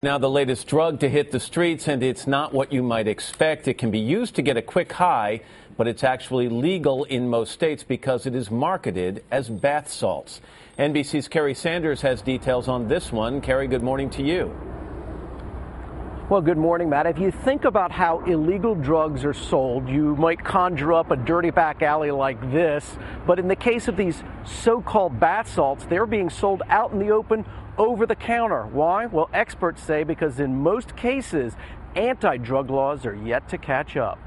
Now, the latest drug to hit the streets, and it's not what you might expect. It can be used to get a quick high, but it's actually legal in most states because it is marketed as bath salts. NBC's Kerry Sanders has details on this one. Kerry, good morning to you. Well, good morning, Matt. If you think about how illegal drugs are sold, you might conjure up a dirty back alley like this. But in the case of these so-called bath salts, they're being sold out in the open over the counter. Why? Well, experts say because in most cases, anti-drug laws are yet to catch up.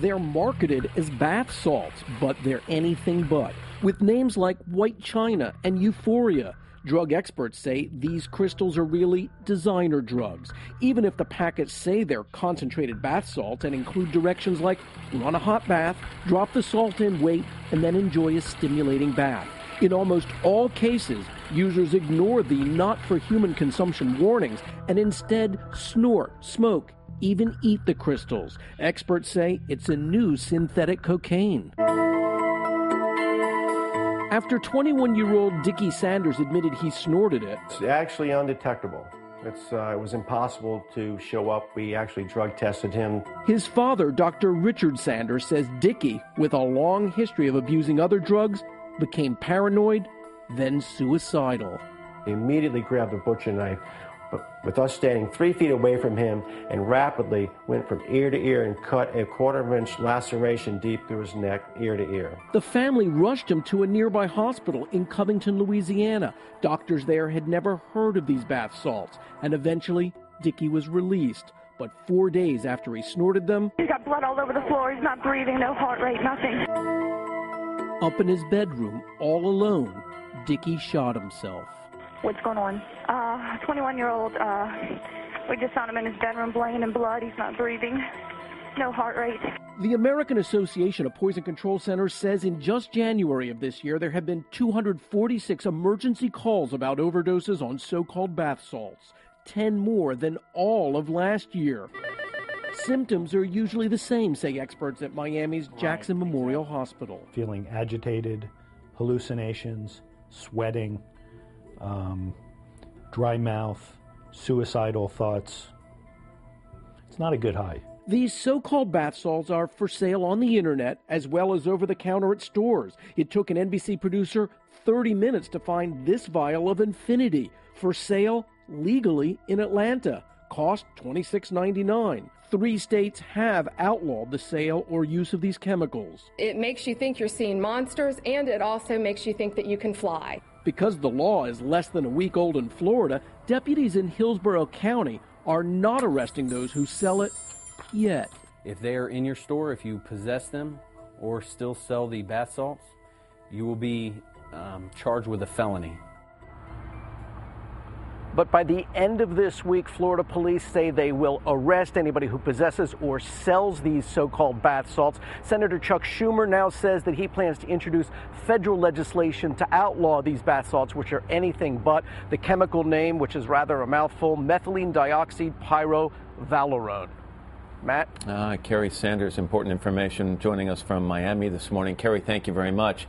They're marketed as bath salts, but they're anything but. With names like White China and Euphoria, drug experts say these crystals are really designer drugs. Even if the packets say they're concentrated bath salts and include directions like run a hot bath, drop the salt in, wait, and then enjoy a stimulating bath. In almost all cases, users ignore the not for human consumption warnings and instead snort, smoke, even eat the crystals. Experts say it's a new synthetic cocaine. After 21-year-old Dickie Sanders admitted he snorted it. It's actually undetectable. It was impossible to show up. We actually drug tested him. His father, Dr. Richard Sanders, says Dickie, with a long history of abusing other drugs, became paranoid, then suicidal. He immediately grabbed a butcher knife, but with us standing 3 feet away from him, and rapidly went from ear to ear and cut a 1/4-inch laceration deep through his neck, ear to ear. The family rushed him to a nearby hospital in Covington, Louisiana. Doctors there had never heard of these bath salts, and eventually Dickie was released. But 4 days after he snorted them, he's got blood all over the floor. He's not breathing, no heart rate, nothing. Up in his bedroom, all alone, Dickie shot himself. What's going on? 21-year-old, we just found him in his bedroom laying in blood. He's not breathing, no heart rate. The American Association of Poison Control Centers says in just January of this year, there have been 246 emergency calls about overdoses on so-called bath salts, 10 more than all of last year. Symptoms are usually the same, say experts at Miami's Jackson Memorial Hospital. Feeling agitated, hallucinations, sweating, dry mouth, suicidal thoughts. It's not a good high. These so-called bath salts are for sale on the internet as well as over the counter at stores. It took an NBC producer 30 minutes to find this vial of Infinity for sale legally in Atlanta. Cost $26.99. 3 states have outlawed the sale or use of these chemicals. It makes you think you're seeing monsters, and it also makes you think that you can fly. Because the law is less than a week old in Florida, deputies in Hillsborough County are not arresting those who sell it yet. If they are in your store, if you possess them or still sell the bath salts, you will be charged with a felony. But by the end of this week, Florida police say they will arrest anybody who possesses or sells these so-called bath salts. Senator Chuck Schumer now says that he plans to introduce federal legislation to outlaw these bath salts, which are anything but. The chemical name, which is rather a mouthful, methylene dioxide pyrovalerone. Matt? Kerry Sanders, important information, joining us from Miami this morning. Kerry, thank you very much.